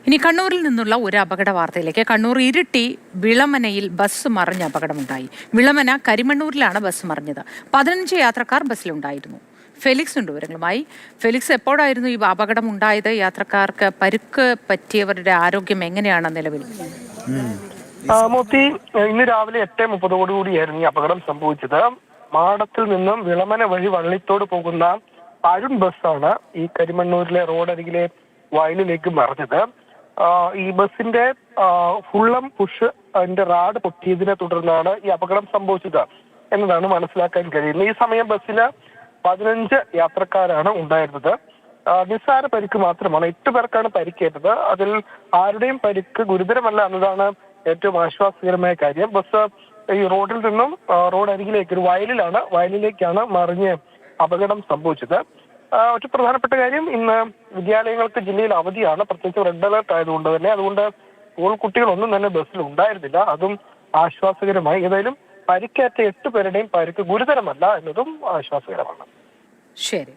ഇനി കണ്ണൂരിൽ നിന്നുള്ള ഒരു അപകട വാർത്തയിലേക്ക്. കണ്ണൂർ ഇരിട്ടി വിളമനയിൽ ബസ് മറിഞ്ഞ അപകടമുണ്ടായി. വിളമന കരിമണ്ണൂരിലാണ് ബസ് മറിഞ്ഞത്. 15 യാത്രക്കാർ ബസ്സിലുണ്ടായിരുന്നു. ഫെലിക്സ് ഉണ്ട് വിവരങ്ങളുമായി. ഫെലിക്സ്, എപ്പോഴായിരുന്നു ഈ അപകടം ഉണ്ടായത്? യാത്രക്കാർക്ക് പരുക്ക് പറ്റിയവരുടെ ആരോഗ്യം എങ്ങനെയാണ് നിലവിൽ? മോത്തി, ഇന്ന് രാവിലെ 8:30 ഈ അപകടം സംഭവിച്ചത്. മാടത്തിൽ നിന്നും വിളമന വഴി വള്ളിത്തോട് പോകുന്ന അരുൺ ബസ്സാണ് ഈ കരിമണ്ണൂരിലെ റോഡരികിലെ വയലിലേക്ക് മറിഞ്ഞത്. ഈ ബസിന്റെ ഫുള്ളം പുഷ് അതിന്റെ റാഡ് പൊട്ടിയതിനെ തുടർന്നാണ് ഈ അപകടം സംഭവിച്ചത് എന്നതാണ് മനസ്സിലാക്കാൻ കഴിയുന്നത്. ഈ സമയം ബസ്സിൽ 15 യാത്രക്കാരാണ് ഉണ്ടായിരുന്നത്. നിസ്സാര പരിക്ക് മാത്രമാണ്. 8 പേർക്കാണ് പരിക്കേറ്റത്. അതിൽ ആരുടെയും പരിക്ക് ഗുരുതരമല്ല എന്നതാണ് ഏറ്റവും ആശ്വാസകരമായ കാര്യം. ബസ് ഈ റോഡിൽ നിന്നും റോഡരികിലേക്ക് ഒരു വയലിലേക്കാണ് മറിഞ്ഞ് അപകടം സംഭവിച്ചത്. ഒരു പ്രധാനപ്പെട്ട കാര്യം, ഇന്ന് വിദ്യാലയങ്ങൾക്ക് ജില്ലയിൽ അവധിയാണ്, പ്രത്യേകിച്ച് റെഡ് അലർട്ട് ആയതുകൊണ്ട് തന്നെ. അതുകൊണ്ട് സ്കൂൾ കുട്ടികളൊന്നും തന്നെ ബസ്സിൽ ഉണ്ടായിരുന്നില്ല. അതും ആശ്വാസകരമായി. ഏതായാലും പരിക്കേറ്റ 8 പേരുടെയും പരിക്ക് ഗുരുതരമല്ല എന്നതും ആശ്വാസകരമാണ്. ശരി.